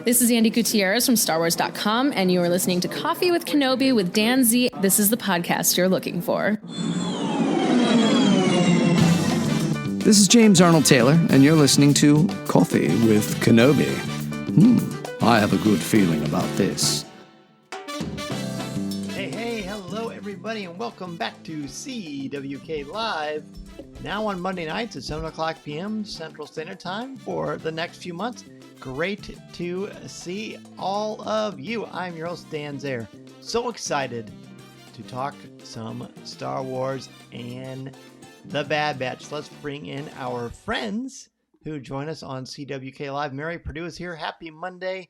This is Andy Gutierrez from StarWars.com, and you are listening to Coffee with Kenobi with Dan Z. This is the podcast you're looking for. This is James Arnold Taylor, and you're listening to Coffee with Kenobi. I have a good feeling about this. Hey, hello everybody, and welcome back to CWK Live. Now on Monday nights at 7 o'clock p.m. Central Standard Time for the next few months. Great to see all of you. I'm your host, Dan Zehr. So excited to talk some Star Wars and The Bad Batch. Let's bring in our friends who join us on CWK Live. Mary Purdue is here. Happy Monday,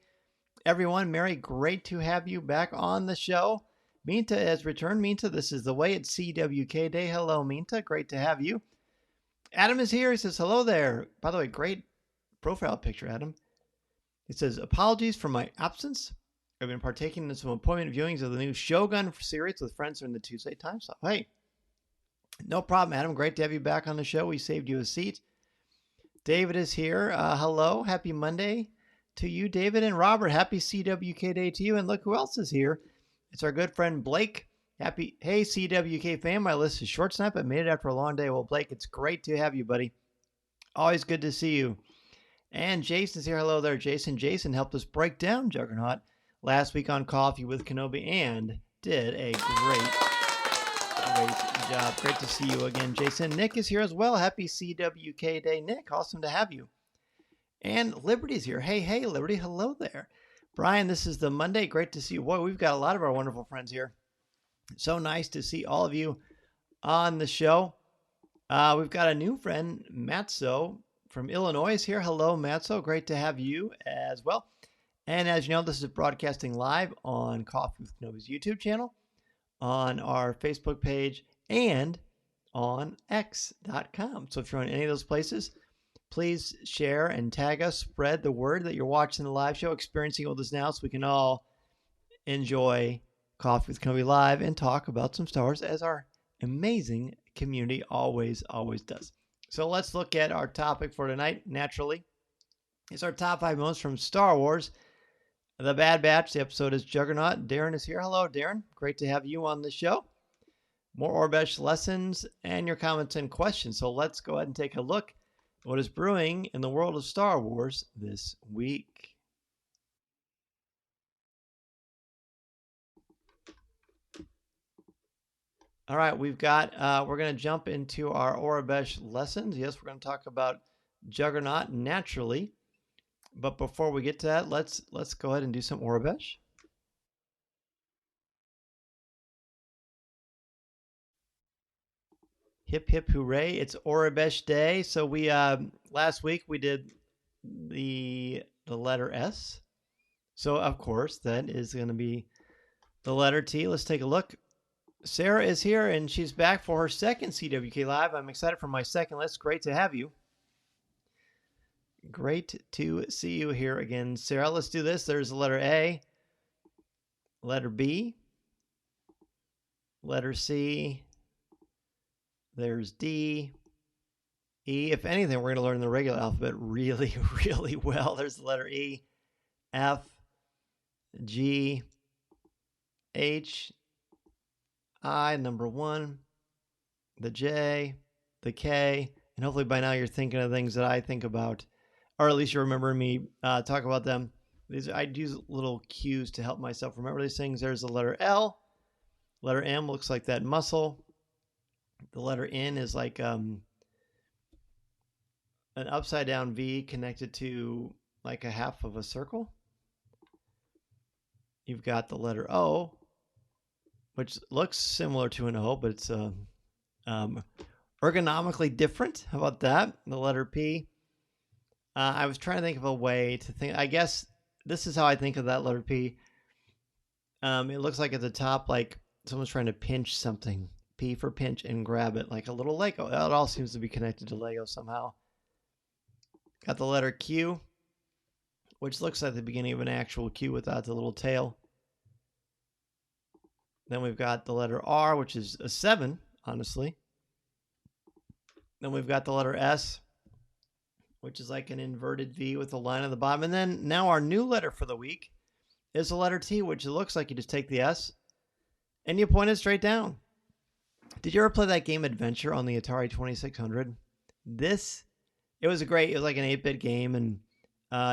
everyone. Mary, great to have you back on the show. Minta has returned. Minta, this is the way. It's CWK Day. Hello, Minta. Great to have you. Adam is here. He says, hello there. By the way, great profile picture, Adam. It says, apologies for my absence. I've been partaking in some appointment viewings of the new Shogun series with friends during the Tuesday time slot. Hey, no problem, Adam. Great to have you back on the show. We saved you a seat. David is here. Hello. Happy Monday to you, David. And Robert, happy CWK Day to you. And look who else is here. It's our good friend Blake. Hey, CWK fam. My list is short snap. I made it after a long day. Well, Blake, it's great to have you, buddy. Always good to see you. And Jason's here. Hello there, Jason. Jason helped us break down Juggernaut last week on Coffee with Kenobi and did a great job. Great to see you again, Jason. Nick is here as well. Happy CWK Day, Nick. Awesome to have you. And Liberty's here. Hey, Liberty. Hello there. Brian, this is the Monday. Great to see you. Boy, we've got a lot of our wonderful friends here. So nice to see all of you on the show. We've got a new friend, Matzo from Illinois is here. Hello, Matzo. Great to have you as well. And as you know, this is broadcasting live on Coffee with Kenobi's YouTube channel, on our Facebook page, and on X.com. So if you're on any of those places, please share and tag us. Spread the word that you're watching the live show, experiencing with us now, so we can all enjoy Coffee with Kenobi Live and talk about some Star Wars, as our amazing community always does. So let's look at our topic for tonight. Naturally, it's our top 5 moments from Star Wars, The Bad Batch. The episode is Juggernaut. Darren is here. Hello, Darren. Great to have you on the show. More Aurebesh lessons and your comments and questions. So let's go ahead and take a look at what is brewing in the world of Star Wars this week. All right, we're going to jump into our Aurebesh lessons. Yes, we're going to talk about Juggernaut naturally. But before we get to that, let's go ahead and do some Aurebesh. Hip, hip, hooray. It's Aurebesh Day. So we last week we did the letter S. So, of course, that is going to be the letter T. Let's take a look. Sarah is here, and she's back for her second CWK Live. I'm excited for my second list. Great to have you. Great to see you here again, Sarah. Let's do this. There's the letter A, letter B, letter C, there's D, E. If anything, we're going to learn the regular alphabet really, really well. There's the letter E, F, G, H, I, number 1, the J, the K, and hopefully by now you're thinking of things that I think about, or at least you remember me talk about them. I use little cues to help myself remember these things. There's the letter L. Letter M looks like that muscle. The letter N is like an upside down V connected to like a half of a circle. You've got the letter O, which looks similar to an O, but it's ergonomically different. How about that? The letter P. I was trying to think of a way to think. I guess this is how I think of that letter P. It looks like at the top, like someone's trying to pinch something. P for pinch and grab it, like a little Lego. It all seems to be connected to Lego somehow. Got the letter Q, which looks like the beginning of an actual Q without the little tail. Then we've got the letter R, which is a 7, honestly. Then we've got the letter S, which is like an inverted V with a line on the bottom. And then now our new letter for the week is the letter T, which it looks like you just take the S and you point it straight down. Did you ever play that game Adventure on the Atari 2600? It was like an 8-bit game, and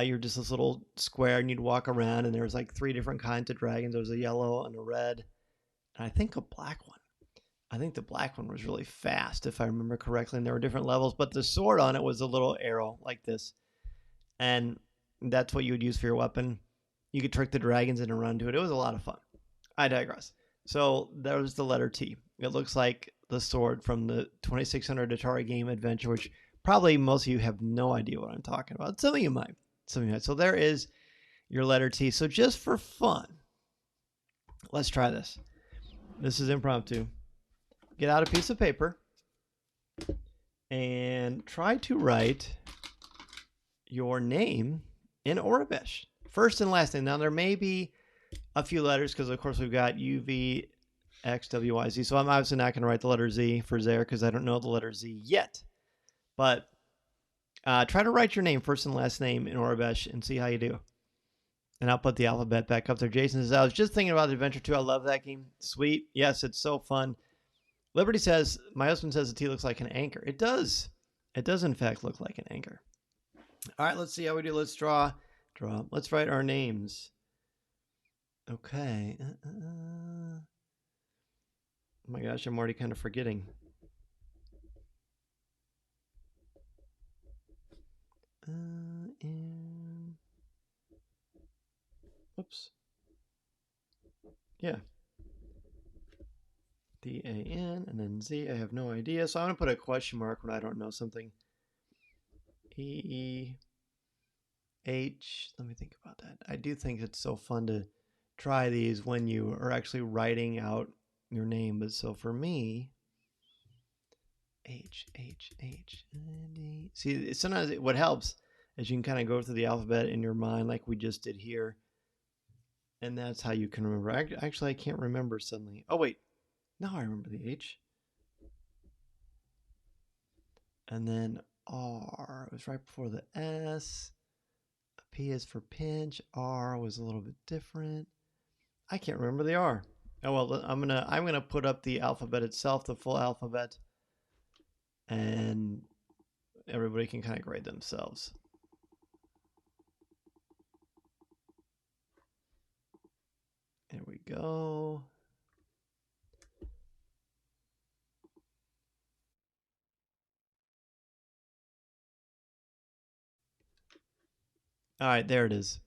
you're just this little square, and you'd walk around, and there was like 3 different kinds of dragons. There was a yellow and a red, and I think a black one. I think the black one was really fast, if I remember correctly, and there were different levels, but the sword on it was a little arrow like this, and that's what you would use for your weapon. You could trick the dragons into run to it. It was a lot of fun. I digress. So there's the letter T. It looks like the sword from the 2600 Atari game Adventure, which probably most of you have no idea what I'm talking about. Some of you might. So there is your letter T. So just for fun, let's try this. This is impromptu. Get out a piece of paper and try to write your name in Aurebesh. First and last name. Now, there may be a few letters because, of course, we've got UV, X, W, Y, Z. So I'm obviously not going to write the letter Z for Zehr because I don't know the letter Z yet. But try to write your name, first and last name, in Aurebesh and see how you do. And I'll put the alphabet back up there. Jason says, I was just thinking about Adventure 2. I love that game. Sweet. Yes, it's so fun. Liberty says, my husband says the T looks like an anchor. It does. It does, in fact, look like an anchor. All right, let's see how we do. Let's draw. Let's write our names. Okay. Oh my gosh, I'm already kind of forgetting. And whoops. Yeah. D-A-N and then Z. I have no idea. So I'm going to put a question mark when I don't know something. E-E-H. Let me think about that. I do think it's so fun to try these when you are actually writing out your name. But so for me, H, and E. See, sometimes what helps is you can kind of go through the alphabet in your mind like we just did here. And that's how you can remember. Actually, I can't remember suddenly. Oh, wait. Now I remember the H. And then R. It was right before the S. P is for pinch. R was a little bit different. I can't remember the R. Oh well, I'm gonna put up the alphabet itself, the full alphabet, and everybody can kind of grade themselves. There we go. All right, there it is.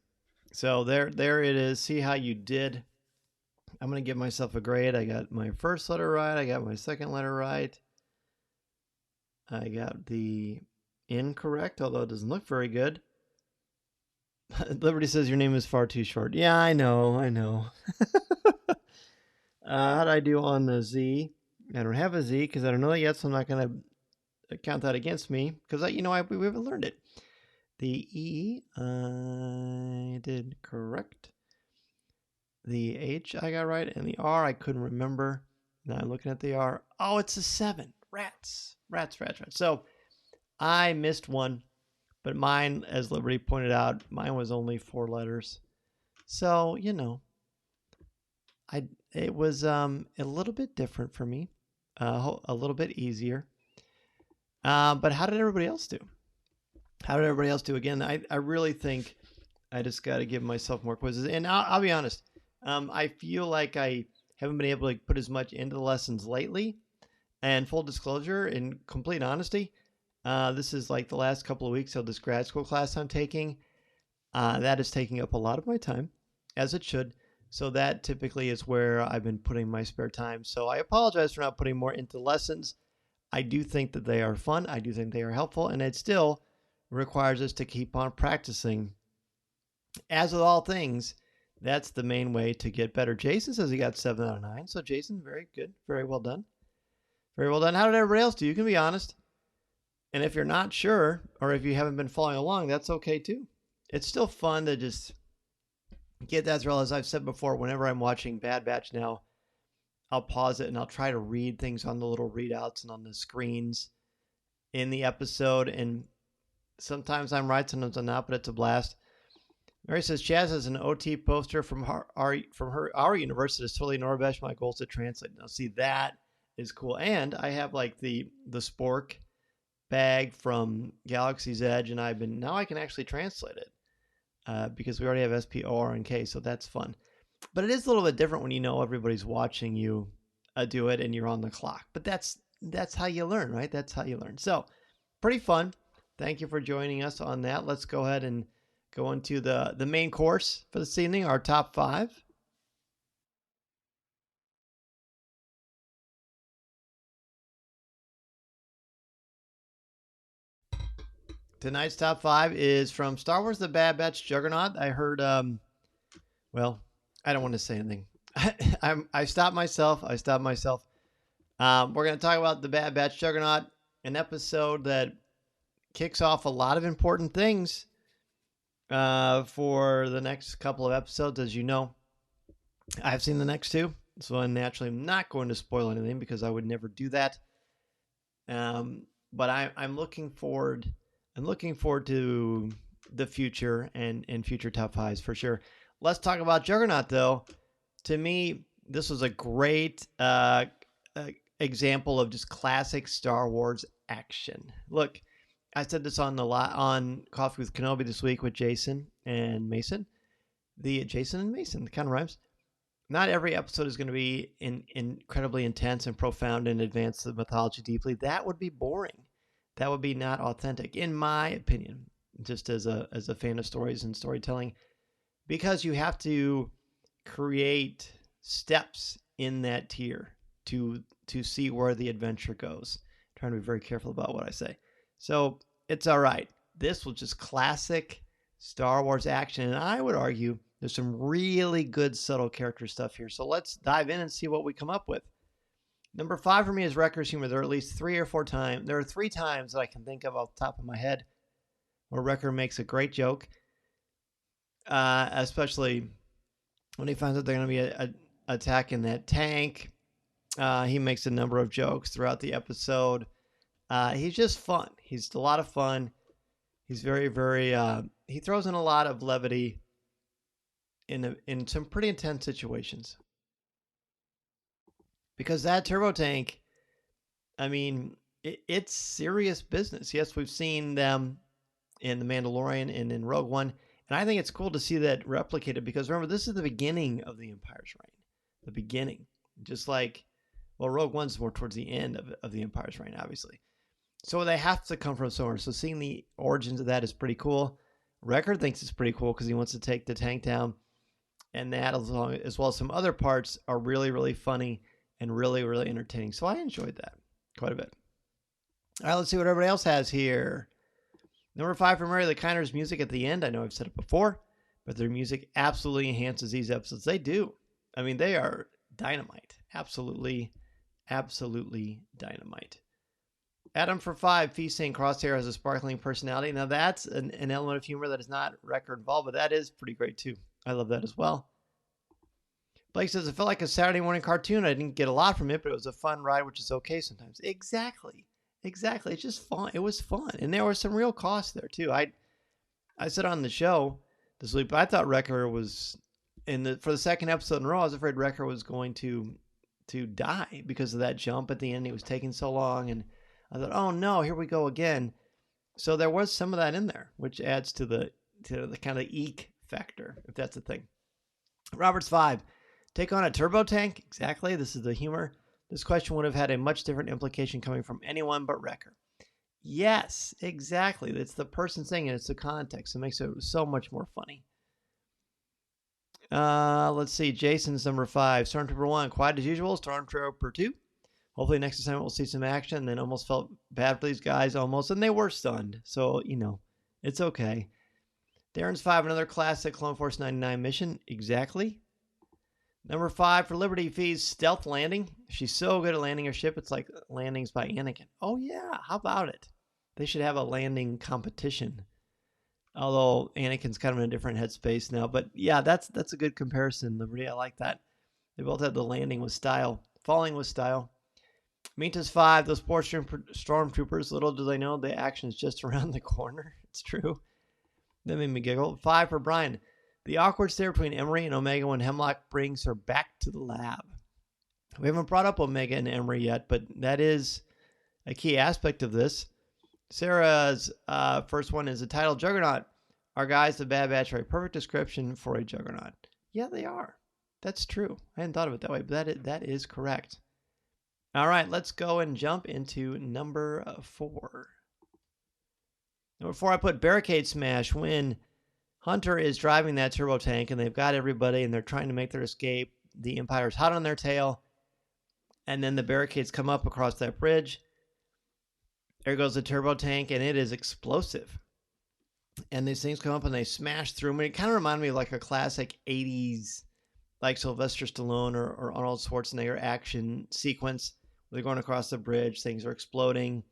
So there it is. See how you did. I'm going to give myself a grade. I got my first letter right. I got my second letter right. I got the incorrect, although it doesn't look very good. Liberty says your name is far too short. Yeah, I know. How did I do on the Z? I don't have a Z because I don't know that yet, so I'm not going to count that against me because we haven't learned it. The E, I did correct. The H I got right, and the R I couldn't remember. Now I'm looking at the R. Oh, it's a 7. Rats. So I missed one, but mine, as Liberty pointed out, mine was only 4 letters. So, it was a little bit different for me, a little bit easier. But how did everybody else do? Again, I really think I just got to give myself more quizzes. And I'll be honest, I feel like I haven't been able to put as much into the lessons lately. And full disclosure, in complete honesty, this is like the last couple of weeks of this grad school class I'm taking. That is taking up a lot of my time, as it should. So that typically is where I've been putting my spare time. So I apologize for not putting more into lessons. I do think that they are fun. I do think they are helpful. And it still requires us to keep on practicing. As with all things, that's the main way to get better. Jason says he got 7 out of 9. So Jason, very good. Very well done. Very well done. How did everybody else do? You can be honest. And if you're not sure, or if you haven't been following along, that's okay too. It's still fun to just get that thrill. As I've said before, whenever I'm watching Bad Batch now, I'll pause it and I'll try to read things on the little readouts and on the screens in the episode. And Sometimes I'm right, sometimes I'm not, but it's a blast. Mary says Chaz has an OT poster from our universe that is totally in Aurebesh. My goal is to translate. Now, see, that is cool. And I have like the spork bag from Galaxy's Edge, and now I can actually translate it because we already have SPORNK, so that's fun. But it is a little bit different when you know everybody's watching you do it and you're on the clock. But that's how you learn, right? That's how you learn. So pretty fun. Thank you for joining us on that. Let's go ahead and go into the main course for this evening, our top 5. Tonight's top 5 is from Star Wars The Bad Batch Juggernaut. I heard, well, I don't want to say anything. I stopped myself. We're going to talk about The Bad Batch Juggernaut, an episode that kicks off a lot of important things for the next couple of episodes. As you know, I've seen the next 2, so I'm naturally not going to spoil anything because I would never do that. But I'm looking forward. I'm looking forward to the future and future top 5s for sure. Let's talk about Juggernaut, though. To me, this was a great example of just classic Star Wars action. Look, I said this on Coffee with Kenobi this week with Jason and Mason. Jason and Mason, the kind of rhymes. Not every episode is going to be incredibly intense and profound and advance the mythology deeply. That would be boring. That would be not authentic, in my opinion, just as a fan of stories and storytelling, because you have to create steps in that tier to see where the adventure goes. I'm trying to be very careful about what I say. So it's all right. This was just classic Star Wars action, and I would argue there's some really good subtle character stuff here. So let's dive in and see what we come up with. Number 5 for me is Wrecker's humor. There are at least 3 or 4 times. There are 3 times that I can think of off the top of my head where Wrecker makes a great joke, especially when he finds out they're going to be attacking that tank. He makes a number of jokes throughout the episode. He's just fun. He's a lot of fun. He's very, very. He throws in a lot of levity in some pretty intense situations. Because that turbo tank, I mean, it's serious business. Yes, we've seen them in The Mandalorian and in Rogue One, and I think it's cool to see that replicated because remember, this is the beginning of the Empire's reign. The beginning. Just like, well, Rogue One's more towards the end of the Empire's reign, obviously. So they have to come from somewhere. So seeing the origins of that is pretty cool. Wrecker thinks it's pretty cool because he wants to take the tank down. And that, as well as some other parts, are really, really funny and really, really entertaining. So I enjoyed that quite a bit. All right, let's see what everybody else has here. Number 5 for Mary, the Kinders music at the end. I know I've said it before, but their music absolutely enhances these episodes. They do. I mean, they are dynamite. Absolutely, absolutely dynamite. Adam for 5, Feast saying Crosshair has a sparkling personality. Now that's an element of humor that is not record involved, but that is pretty great too. I love that as well. Blake says, it felt like a Saturday morning cartoon. I didn't get a lot from it, but it was a fun ride, which is okay sometimes. Exactly. It's just fun. It was fun. And there was some real cost there too. I said on the show this week, but I thought Wrecker was for the second episode in a row, I was afraid Wrecker was going to die because of that jump at the end. He was taking so long, and I thought, oh no, here we go again. So there was some of that in there, which adds to the kind of eek factor, if that's a thing. Robert's 5. Take on a turbo tank? Exactly. This is the humor. This question would have had a much different implication coming from anyone but Wrecker. Yes, exactly. It's the person saying it. It's the context. It makes it so much more funny. Let's see. Jason's number 5. Stormtrooper 1. Quiet as usual. Stormtrooper 2. Hopefully next assignment we'll see some action. And then almost felt bad for these guys almost. And they were stunned. So, it's okay. Darren's 5. Another classic Clone Force 99 mission. Exactly. Number 5 for Liberty Fee's stealth landing. She's so good at landing her ship. It's like landings by Anakin. Oh, yeah. How about it? They should have a landing competition. Although Anakin's kind of in a different headspace now. But yeah, that's a good comparison, Liberty. I like that. They both had the landing with style. Falling with style. Minta's 5. Those poor stormtroopers. Little do they know the action is just around the corner. It's true. That made me giggle. 5 for Brian. The awkward stare between Emery and Omega when Hemlock brings her back to the lab. We haven't brought up Omega and Emery yet, but that is a key aspect of this. Sarah's first one is the title Juggernaut. Our guys, the Bad Batch, are a perfect description for a Juggernaut. Yeah, they are. That's true. I hadn't thought of it that way, but that is correct. All right, let's go and jump into number 4. Number 4, I put Barricade Smash when Hunter is driving that turbo tank and they've got everybody and they're trying to make their escape. The Empire's hot on their tail. And then the barricades come up across that bridge. There goes the turbo tank and it is explosive. And these things come up and they smash through them. It kind of reminded me of like a classic 80s, like Sylvester Stallone or Arnold Schwarzenegger action sequence where they're going across the bridge. Things are exploding.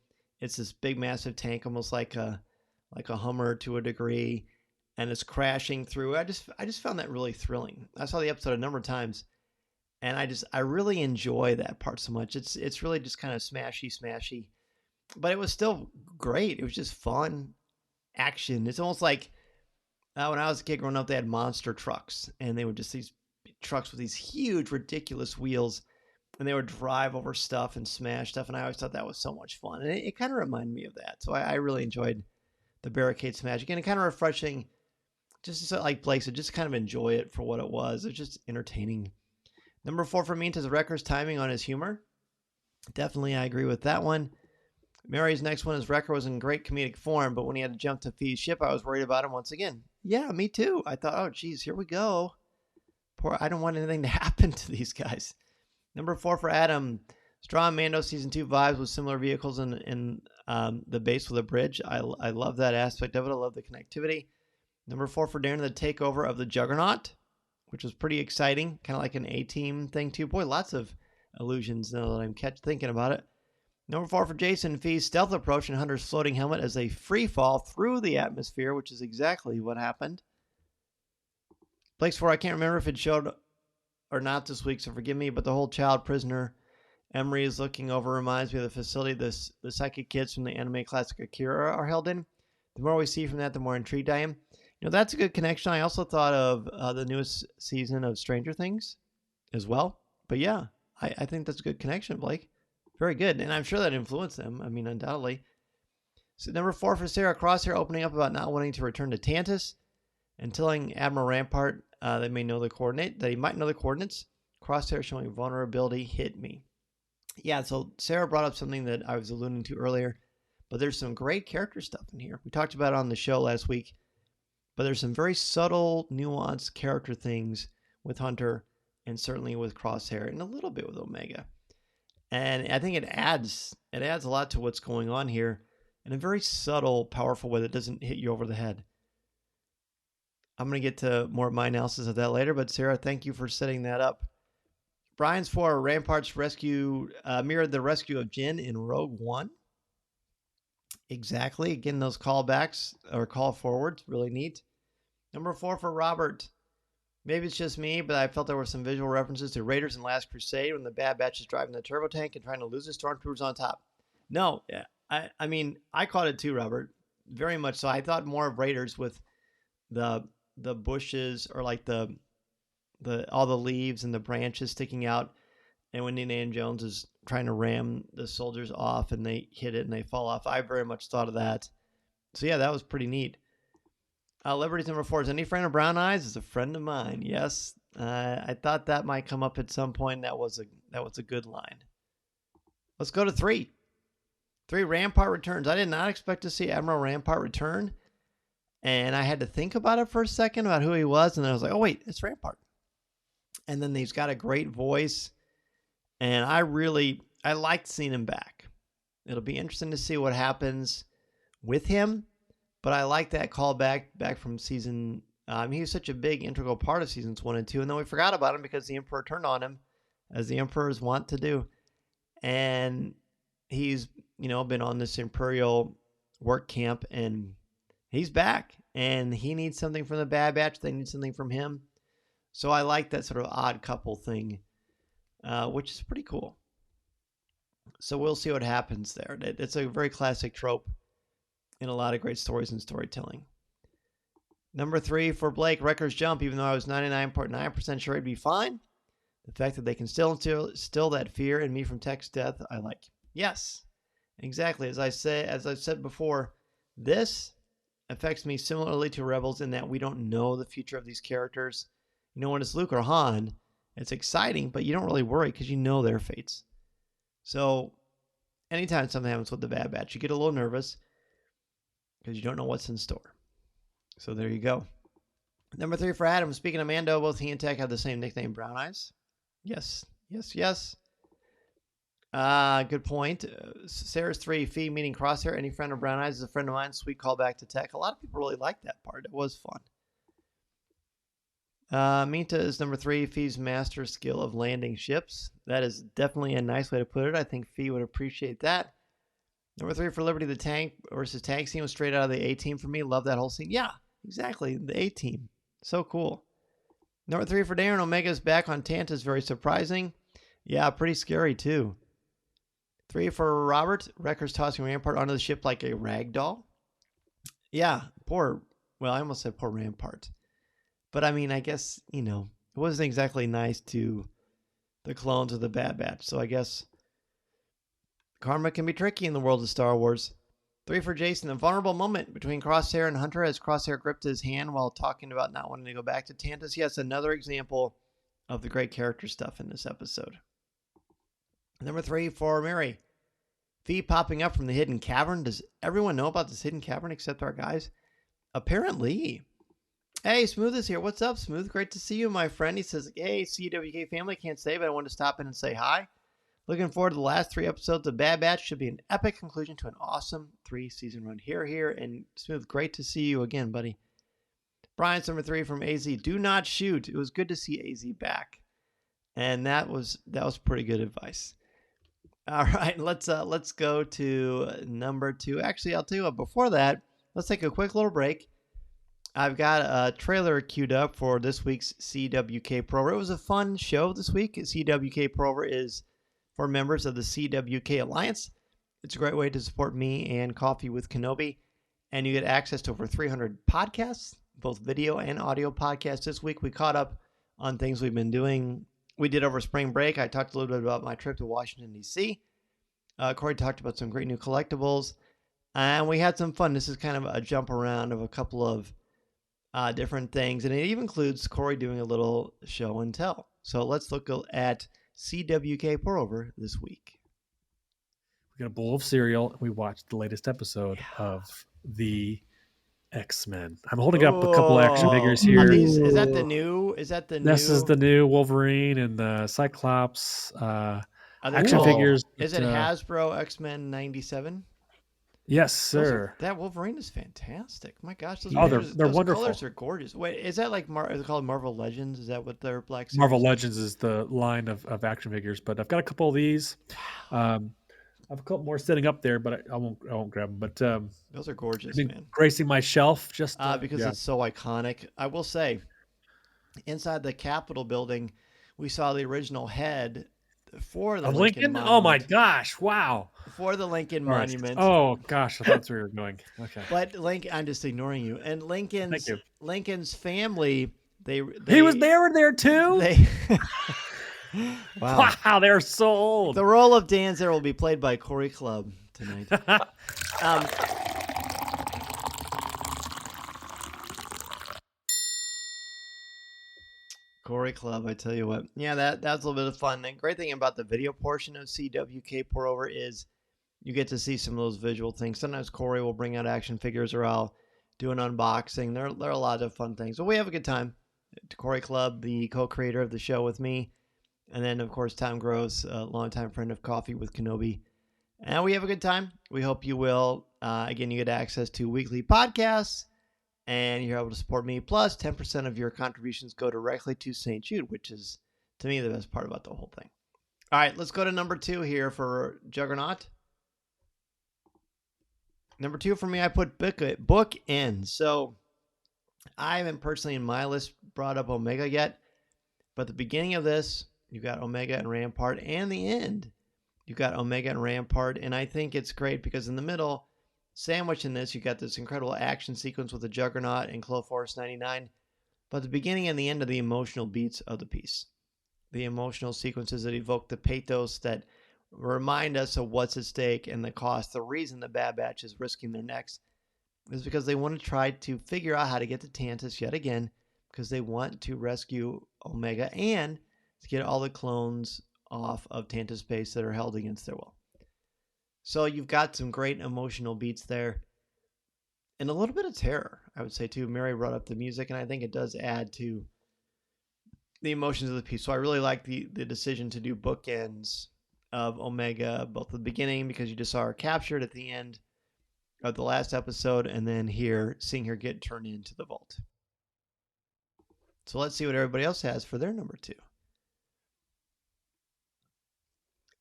It's this big, massive tank, almost like a Hummer to a degree, and it's crashing through. I just found that really thrilling. I saw the episode a number of times, and I really enjoy that part so much. It's really just kind of smashy, but it was still great. It was just fun action. It's almost like when I was a kid growing up, they had monster trucks, and they were just these trucks with these huge, ridiculous wheels, and they would drive over stuff and smash stuff, and I always thought that was so much fun, and it kind of reminded me of that. So I really enjoyed the barricade smash. Again, kind of refreshing, just like Blake said, just kind of enjoy it for what it was. It was just entertaining. Number 4 for me is Wrecker's timing on his humor. Definitely, I agree with that one. Mary's next one is Wrecker was in great comedic form, but when he had to jump to Fee's ship, I was worried about him once again. Yeah, me too. I thought, oh, geez, here we go. I don't want anything to happen to these guys. Number 4 for Adam. Strong Mando Season 2 vibes with similar vehicles in the base with a bridge. I love that aspect of it. I love the connectivity. Number 4 for Darren, the takeover of the Juggernaut, which was pretty exciting. Kind of like an A-Team thing too. Boy, lots of illusions now that I'm thinking about it. Number 4 for Jason, Fee's stealth approach and Hunter's floating helmet as they free fall through the atmosphere, which is exactly what happened. Blake's 4, I can't remember if it showed or not this week, so forgive me, but the whole child prisoner Emery is looking over reminds me of the facility the psychic kids from the anime classic Akira are held in. The more we see from that, the more intrigued I am. You know, that's a good connection. I also thought of the newest season of Stranger Things as well. But yeah, I think that's a good connection, Blake. Very good. And I'm sure that influenced them. I mean, undoubtedly. So number 4 for Sarah, Crosshair opening up about not wanting to return to Tantus and telling Admiral Rampart that he might know the coordinates. Crosshair showing vulnerability hit me. Yeah, so Sarah brought up something that I was alluding to earlier, but there's some great character stuff in here. We talked about it on the show last week, but there's some very subtle, nuanced character things with Hunter and certainly with Crosshair and a little bit with Omega. And I think it adds a lot to what's going on here in a very subtle, powerful way that doesn't hit you over the head. I'm going to get to more of my analysis of that later, but Sarah, thank you for setting that up. Brian's 4, Rampart's rescue mirrored the rescue of Jyn in Rogue One. Exactly. Again, those callbacks or call forwards, really neat. Number 4 for Robert. Maybe it's just me, but I felt there were some visual references to Raiders and Last Crusade when the Bad Batch is driving the turbo tank and trying to lose the stormtroopers on top. No, I mean, I caught it too, Robert. Very much so. I thought more of Raiders with the bushes or like the all the leaves and the branches sticking out, and when Indiana Jones is trying to ram the soldiers off and they hit it and they fall off. I very much thought of that. So yeah, that was pretty neat. Liberty's number 4 is any friend of Brown Eyes is a friend of mine. Yes, I thought that might come up at some point. That was a good line. Let's go to 3. 3, Rampart returns. I did not expect to see Admiral Rampart return, and I had to think about it for a second about who he was, and then I was like, oh wait, it's Rampart. And then he's got a great voice, and I liked seeing him back. It'll be interesting to see what happens with him, but I like that call back from season. He was such a big integral part of seasons 1 and 2, and then we forgot about him because the Emperor turned on him, as the Emperors want to do, and he's been on this Imperial work camp, and he's back, and he needs something from the Bad Batch. They need something from him. So I like that sort of odd couple thing, which is pretty cool. So we'll see what happens there. It's a very classic trope and a lot of great stories and storytelling. Number 3 for Blake, Wrecker's Jump. Even though I was 99.9% sure he'd be fine, the fact that they can still instill that fear in me from Tech's death, I like. Yes, exactly. As I've said before, this affects me similarly to Rebels in that we don't know the future of these characters. You know, when it's Luke or Han, it's exciting, but you don't really worry because you know their fates. So anytime something happens with the Bad Batch, you get a little nervous because you don't know what's in store. So there you go. Number 3 for Adam. Speaking of Mando, both he and Tech have the same nickname, Brown Eyes. Yes. Good point. Sarah's 3, Fee meeting Crosshair. Any friend of Brown Eyes is a friend of mine. Sweet callback to Tech. A lot of people really liked that part. It was fun. Minta is number 3, Fee's master skill of landing ships. That is definitely a nice way to put it. I think Fee would appreciate that. Number 3 for Liberty, the tank versus tank scene was straight out of the A-Team for me. Love that whole scene. Yeah, exactly. The A-Team. So cool. Number 3 for Darren, Omega's back on Tanta is very surprising. Yeah, pretty scary too. 3 for Robert, Wrecker's tossing Rampart onto the ship like a rag doll. Yeah, I almost said poor Rampart. But I mean, I guess, it wasn't exactly nice to the clones of the Bad Batch. So I guess karma can be tricky in the world of Star Wars. 3 for Jason, a vulnerable moment between Crosshair and Hunter as Crosshair gripped his hand while talking about not wanting to go back to Tantus. Yes, another example of the great character stuff in this episode. Number 3 for Mary. Fee popping up from the hidden cavern. Does everyone know about this hidden cavern except our guys? Apparently. Hey, Smooth is here. What's up, Smooth? Great to see you, my friend. He says, hey, CWK family. Can't say, but I wanted to stop in and say hi. Looking forward to the last 3 episodes of Bad Batch. Should be an epic conclusion to an awesome 3-season run. Here. And Smooth, great to see you again, buddy. Brian's number 3 from AZ. Do not shoot. It was good to see AZ back. And that was pretty good advice. All right, let's go to number 2. Actually, I'll tell you what, before that, let's take a quick little break. I've got a trailer queued up for this week's CWK Pour-Over. It was a fun show this week. CWK Pour-Over is for members of the CWK Alliance. It's a great way to support me and Coffee with Kenobi. And you get access to over 300 podcasts, both video and audio podcasts. This week we caught up on things we've been doing. We did over spring break. I talked a little bit about my trip to Washington, D.C. Corey talked about some great new collectibles. And we had some fun. This is kind of a jump around of a couple of different things. And it even includes Corey doing a little show and tell. So let's look at CWK Pour-Over this week. We got a bowl of cereal. We watched the latest episode of the X-Men. I'm holding up a couple action figures here. Is that the new? This is the new Wolverine and the Cyclops action figures. Is it Hasbro X-Men 97? Yes, sir. That Wolverine is fantastic. My gosh, those they're wonderful. Colors are gorgeous. Wait, is that like is it called Marvel Legends? Is that what their Black Series? Marvel Legends is the line of action figures, but I've got a couple of these. I have a couple more sitting up there, but I won't grab them. But those are gorgeous, man. Gracing my shelf just because it's so iconic. I will say, inside the Capitol building, we saw the original head for the Lincoln Monument. Oh my gosh! Wow. For the Lincoln Monument. Oh gosh, I thought that's where you were going. Okay. But I'm just ignoring you. And Lincoln's family, they were there too. Wow, they're so old. The role of Dan Zehr will be played by Corey Clubb tonight. Corey Clubb, I tell you what. Yeah, that's a little bit of fun. The great thing about the video portion of CWK Pour-Over is you get to see some of those visual things. Sometimes Corey will bring out action figures or I'll do an unboxing. There are a lot of fun things. But we have a good time. Corey Clubb, the co-creator of the show with me. And then, of course, Tom Gross, a longtime friend of Coffee with Kenobi. And we have a good time. We hope you will. Again, you get access to weekly podcasts. And you're able to support me. Plus, 10% of your contributions go directly to St. Jude, which is, to me, the best part about the whole thing. All right, let's go to number 2 here for Juggernaut. Number 2 for me, I put book in. So, I haven't personally in my list brought up Omega yet. But the beginning of this, you got Omega and Rampart. And the end, you got Omega and Rampart. And I think it's great because in the middle, Sandwiched in this, you got this incredible action sequence with the Juggernaut and Cloforce 99, but the beginning and the end are the emotional beats of the piece. The emotional sequences that evoke the pathos that remind us of what's at stake and the cost. The reason the Bad Batch is risking their necks is because they want to try to figure out how to get to Tantus yet again, because they want to rescue Omega and to get all the clones off of Tantus base that are held against their will. So you've got some great emotional beats there. And a little bit of terror, I would say, too. Mary brought up the music, and I think it does add to the emotions of the piece. So I really like the decision to do bookends of Omega, both at the beginning, because you just saw her captured at the end of the last episode, and then here, seeing her get turned into the vault. So let's see what everybody else has for their number 2.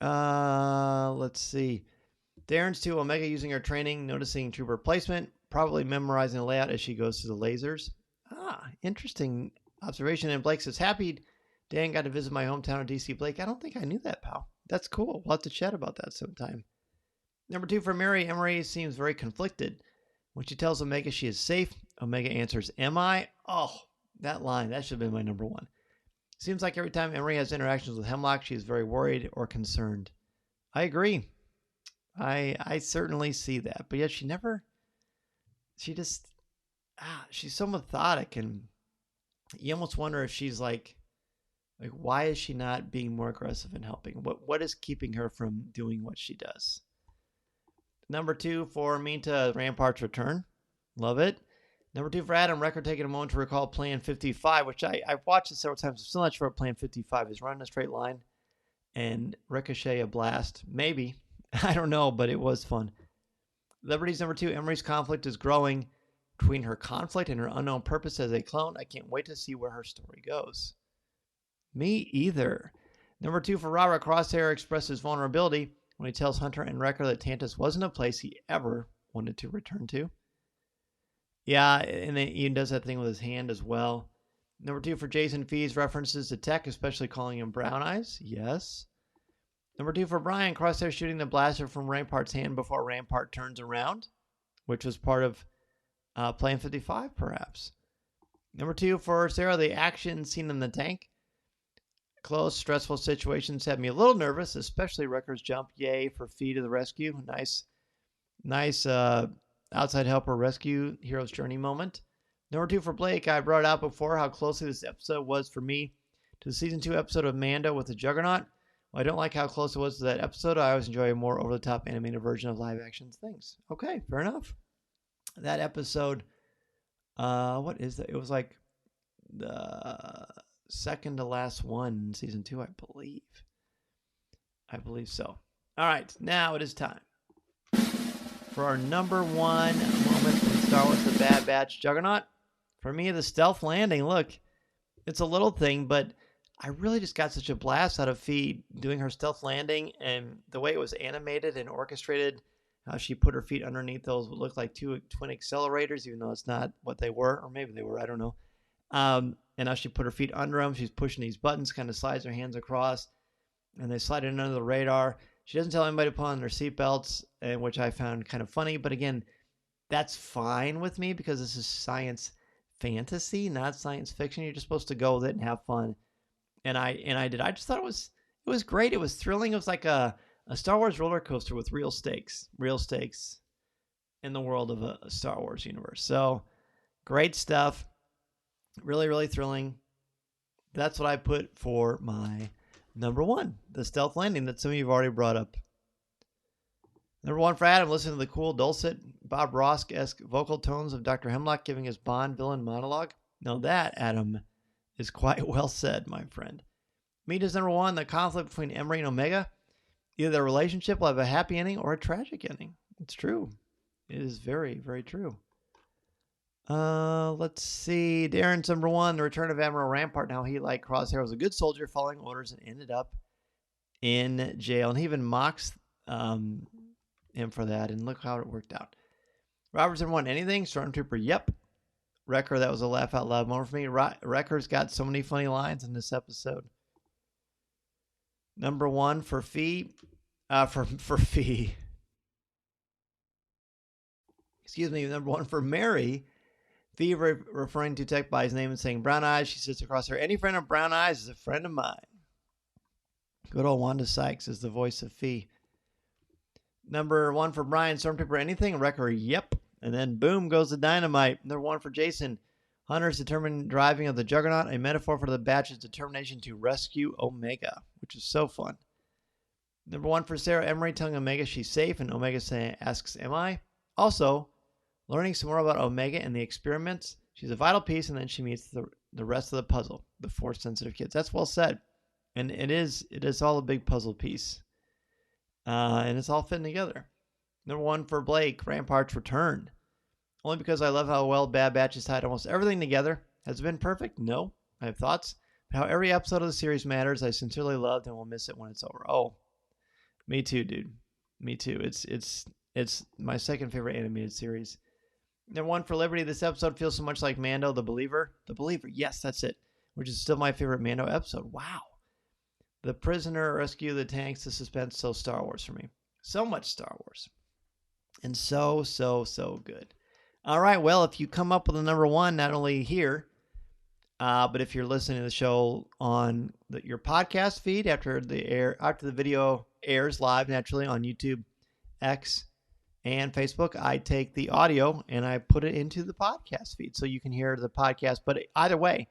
Let's see. Darren's 2, Omega using her training, noticing trooper placement, probably memorizing the layout as she goes through the lasers. Interesting observation. And Blake says, happy Dan got to visit my hometown of DC. Blake, I don't think I knew that, pal. That's cool. We'll have to chat about that sometime. Number 2 for Mary. Emery seems very conflicted. When she tells Omega she is safe, Omega answers, am I? Oh, that line. That should have been my number 1. Seems like every time Emery has interactions with Hemlock, she is very worried or concerned. I agree. I certainly see that. But yet she's so methodic, and you almost wonder if she's like why is she not being more aggressive and helping? What is keeping her from doing what she does? Number 2 for Minta, Rampart's return. Love it. Number 2 for Adam, Record taking a moment to recall Plan 55, which I've watched it several times. I'm still not sure what Plan 55 is. Run in a straight line and ricochet a blast. Maybe. I don't know, but it was fun. Liberty's number 2, Emery's conflict is growing between her conflict and her unknown purpose as a clone. I can't wait to see where her story goes. Me either. Number 2 for Robert, Crosshair expresses vulnerability when he tells Hunter and Wrecker that Tantus wasn't a place he ever wanted to return to. Yeah, and then Ian does that thing with his hand as well. Number 2 for Jason, Fees references to Tech, especially calling him Brown Eyes. Yes. Number 2 for Brian, Crosshair shooting the blaster from Rampart's hand before Rampart turns around, which was part of Plan 55, perhaps. Number 2 for Sarah, the action scene in the tank. Close, stressful situations had me a little nervous, especially Wrecker's jump. Yay for Fee to the rescue. Nice outside helper rescue hero's journey moment. Number 2 for Blake, I brought out before how closely this episode was for me to the season 2 episode of Mando with the Juggernaut. Well, I don't like how close it was to that episode. I always enjoy a more over-the-top animated version of live-action things. Okay, fair enough. That episode, what is that? It was like the second to last one in season 2, I believe. I believe so. All right, now it is time for our number 1 moment in Star Wars The Bad Batch Juggernaut. For me, the stealth landing. Look, it's a little thing, but I really just got such a blast out of Fee doing her stealth landing, and the way it was animated and orchestrated, how she put her feet underneath those what looked like 2 twin accelerators, even though it's not what they were, or maybe they were, I don't know. And how she put her feet under them. She's pushing these buttons, kind of slides her hands across, and they slide in under the radar. She doesn't tell anybody to put on their seatbelts, which I found kind of funny. But again, that's fine with me because this is science fantasy, not science fiction. You're just supposed to go with it and have fun. And I did. I just thought it was great. It was thrilling. It was like a Star Wars roller coaster with real stakes in the world of a Star Wars universe. So great stuff. Really, really thrilling. That's what I put for my number 1, the stealth landing that some of you have already brought up. Number 1 for Adam, listen to the cool, dulcet, Bob Ross-esque vocal tones of Dr. Hemlock giving his Bond villain monologue. Now that, Adam, is quite well said, my friend. Mita's number 1, the conflict between Emery and Omega. Either their relationship will have a happy ending or a tragic ending. It's true. It is very, very true. Let's see. Darren's number 1, the return of Admiral Rampart. Now he, like Crosshair, was a good soldier following orders and ended up in jail. And he even mocks him for that. And look how it worked out. Robert's number 1, anything? Stormtrooper, yep. Wrecker, that was a laugh out loud moment for me. Wrecker's got so many funny lines in this episode. Number 1 for Fee. For Fee. Number 1 for Mary. Fee referring to Tech by his name and saying brown eyes. She sits across her. Any friend of brown eyes is a friend of mine. Good old Wanda Sykes is the voice of Fee. Number 1 for Brian. Stormtrooper anything? Wrecker, yep. And then boom goes the dynamite. Number 1 for Jason. Hunter's determined driving of the Juggernaut, a metaphor for the batch's determination to rescue Omega, which is so fun. Number 1 for Sarah Emery telling Omega she's safe, and Omega asks, am I? Also, learning some more about Omega and the experiments. She's a vital piece, and then she meets the rest of the puzzle, the Force-sensitive kids. That's well said. And it is all a big puzzle piece. And it's all fitting together. Number 1 for Blake, Rampart's return. Only because I love how well Bad Batch has tied almost everything together. Has it been perfect? No. I have thoughts. But how every episode of the series matters, I sincerely loved and will miss it when it's over. Oh, me too, dude. Me too. It's my second favorite animated series. Number 1 for Liberty. This episode feels so much like Mando, The Believer. The Believer, yes, that's it. Which is still my favorite Mando episode. Wow. The prisoner, rescue the tanks, the suspense, so Star Wars for me. So much Star Wars. And so good. All right, well, if you come up with a number 1, not only here, but if you're listening to the show on your podcast feed after the video airs live naturally on YouTube, X, and Facebook, I take the audio and I put it into the podcast feed so you can hear the podcast. But either way,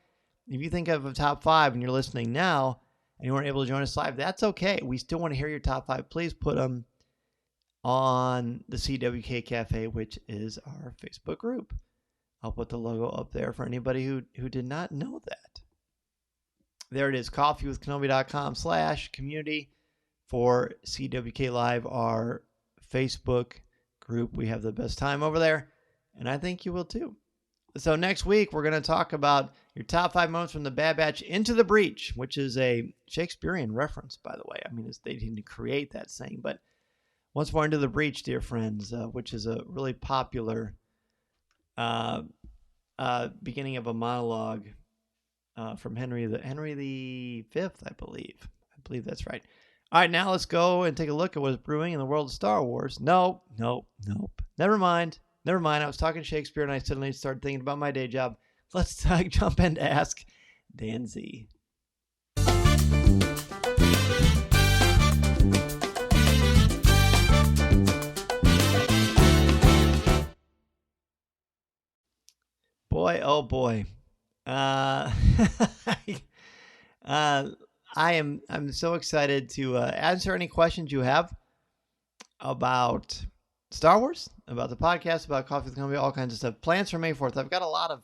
if you think of a top 5 and you're listening now and you weren't able to join us live, that's okay. We still want to hear your top 5. Please put them on the CWK Cafe, which is our Facebook group. I'll put the logo up there for anybody who did not know that. There it is, coffeewithkenobi.com/community for CWK Live, our Facebook group. We have the best time over there, and I think you will too. So next week, we're going to talk about your top 5 moments from the Bad Batch Into the Breach, which is a Shakespearean reference, by the way. I mean, they didn't create that saying, but once more Into the Breach, dear friends, which is a really popular beginning of a monologue from Henry V, I believe. I believe that's right. All right, now let's go and take a look at what's brewing in the world of Star Wars. Nope. Never mind. I was talking Shakespeare and I suddenly started thinking about my day job. Let's jump in to ask Dan Z. Boy, oh boy. I'm so excited to answer any questions you have about Star Wars, about the podcast, about Coffee with Kenobi, all kinds of stuff. Plans for May 4th. I've got a lot of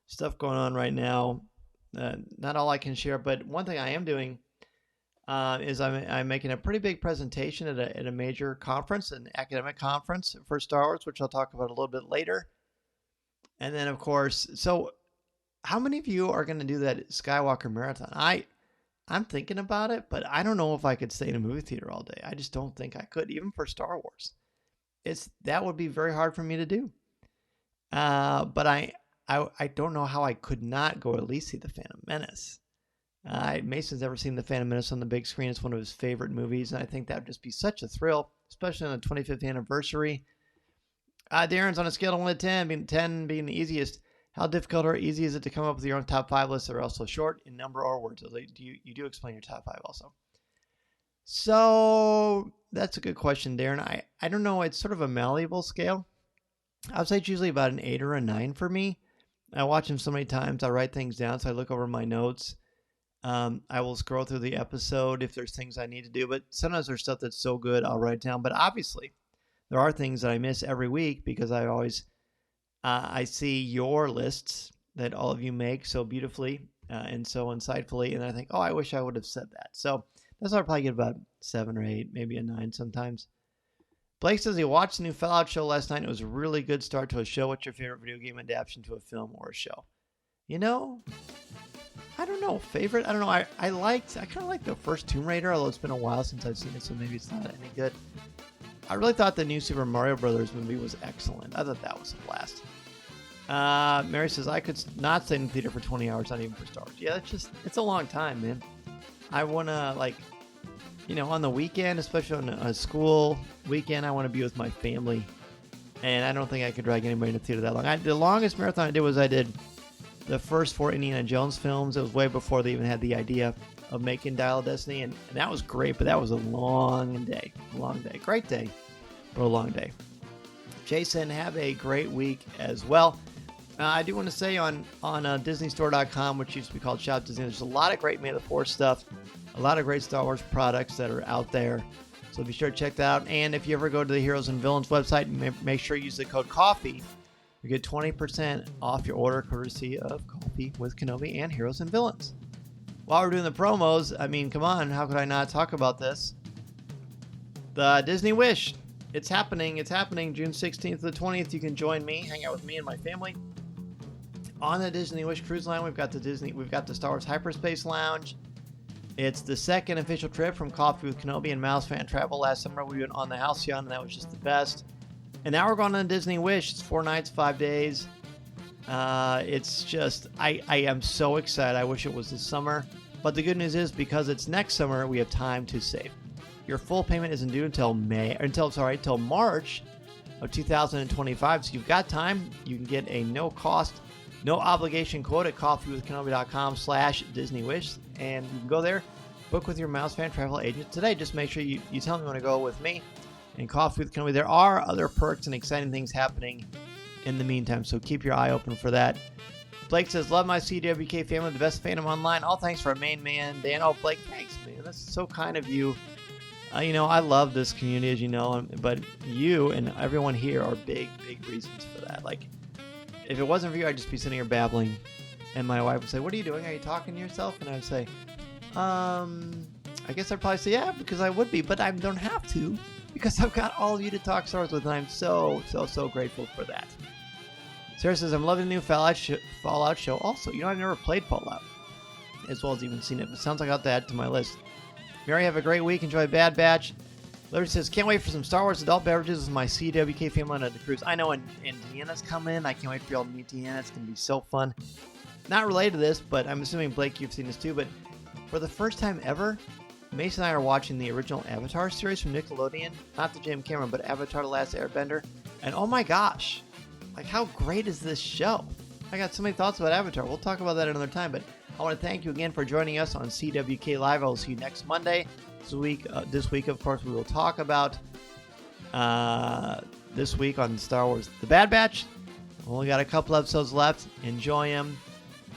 stuff going on right now. Not all I can share, but one thing I am doing is I'm making a pretty big presentation at a major conference, an academic conference for Star Wars, which I'll talk about a little bit later. And then, of course, so how many of you are going to do that Skywalker Marathon? I'm thinking about it, but I don't know if I could stay in a movie theater all day. I just don't think I could, even for Star Wars. That would be very hard for me to do. But I don't know how I could not go at least see The Phantom Menace. Mason's never seen The Phantom Menace on the big screen. It's one of his favorite movies, and I think that would just be such a thrill, especially on the 25th anniversary. Darren's on a scale of 1 to 10, 10 being the easiest. How difficult or easy is it to come up with your own top 5 lists that are also short in number or words? You do explain your top 5 also. So that's a good question, Darren. I don't know. It's sort of a malleable scale. I would say it's usually about an 8 or a 9 for me. I watch them so many times. I write things down, so I look over my notes. I will scroll through the episode if there's things I need to do, but sometimes there's stuff that's so good I'll write down. But obviously, there are things that I miss every week because I always I see your lists that all of you make so beautifully and so insightfully, and I think, oh, I wish I would have said that. So that's why I probably get about 7 or 8, maybe a 9 sometimes. Blake says he watched the new Fallout show last night. It was a really good start to a show. What's your favorite video game adaptation to a film or a show? You know, I don't know. Favorite? I don't know. I kind of like the first Tomb Raider, although it's been a while since I've seen it, so maybe it's not any good. I really thought the new Super Mario Brothers movie was excellent. I thought that was a blast. Mary says, I could not stay in the theater for 20 hours, not even for Star Wars. Yeah, it's a long time, man. I want to, on the weekend, especially on a school weekend, I want to be with my family And I don't think I could drag anybody in the theater that long. The longest marathon I did was I did the first 4 Indiana Jones films. It was way before they even had the idea of making Dial of Destiny, and that was great, but that was a long day. Great day, but a long day. Jason, have a great week as well. I do want to say on DisneyStore.com, which used to be called Shop Disney, there's a lot of great May the 4th stuff, a lot of great Star Wars products that are out there. So be sure to check that out. And if you ever go to the Heroes and Villains website, make sure you use the code COFFEE. You get 20% off your order, courtesy of Coffee with Kenobi and Heroes and Villains. While we're doing the promos, I mean, come on, how could I not talk about this? The Disney Wish. It's happening. June 16th to the 20th. You can join me, hang out with me and my family on the Disney Wish cruise line. We've got the Star Wars Hyperspace Lounge. It's the second official trip from Coffee with Kenobi and Mouse Fan Travel. Last summer we went on the Halcyon, and that was just the best. And now we're going on Disney Wish. It's 4 nights, 5 days. It's just, I am so excited. I wish it was this summer. But the good news is, because it's next summer, we have time to save. Your full payment isn't due until March of 2025. So you've got time. You can get a no cost, no obligation quote at coffeewithkenobi.com/DisneyWish. And you can go there, book with your Mouse Fan Travel agent today. Just make sure you tell me you want to go with me and Coffee with Kenobi. There are other perks and exciting things happening in the meantime, so keep your eye open for that. Blake says, love my CWK family, the best fandom online. All thanks for our main man, Dan. Oh, Blake, thanks, man. That's so kind of you. I love this community, as you know, but you and everyone here are big, big reasons for that. Like, if it wasn't for you, I'd just be sitting here babbling, and my wife would say, what are you doing? Are you talking to yourself? And I would say, I guess I'd probably say, yeah, because I would be, but I don't have to, because I've got all of you to talk Star Wars with, and I'm so, so, so grateful for that. Sarah says, I'm loving the new Fallout show. Also, I've never played Fallout, as well as even seen it, but sounds like I'll have to add to my list. Mary, have a great week. Enjoy Bad Batch. Larry says, can't wait for some Star Wars adult beverages with my CWK family on the cruise. I know, and Deanna's coming. I can't wait for y'all to meet Deanna. It's going to be so fun. Not related to this, but I'm assuming, Blake, you've seen this too, but for the first time ever, Mason and I are watching the original Avatar series from Nickelodeon. Not the James Cameron, but Avatar The Last Airbender. And oh my gosh, like, how great is this show? I got so many thoughts about Avatar. We'll talk about that another time, but I want to thank you again for joining us on CWK Live. I will see you next Monday. This week, of course, we will talk about this week on Star Wars The Bad Batch. Only got a couple episodes left. Enjoy them.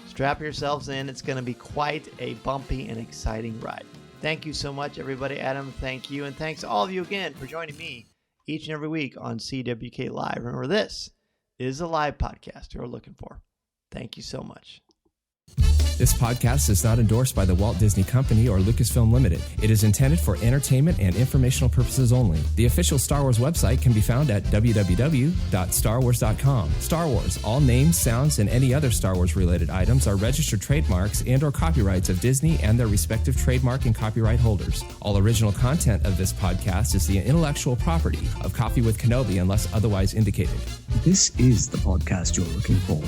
Strap yourselves in. It's going to be quite a bumpy and exciting ride. Thank you so much, everybody. Adam, thank you. And thanks to all of you again for joining me each and every week on CWK Live. Remember, this is a live podcast you're looking for. Thank you so much. This podcast is not endorsed by the Walt Disney Company or Lucasfilm Limited. It is intended for entertainment and informational purposes only. The official Star Wars website can be found at www.starwars.com. Star Wars, all names, sounds, and any other Star Wars related items are registered trademarks and or copyrights of Disney and their respective trademark and copyright holders. All original content of this podcast is the intellectual property of Coffee with Kenobi unless otherwise indicated. This is the podcast you're looking for.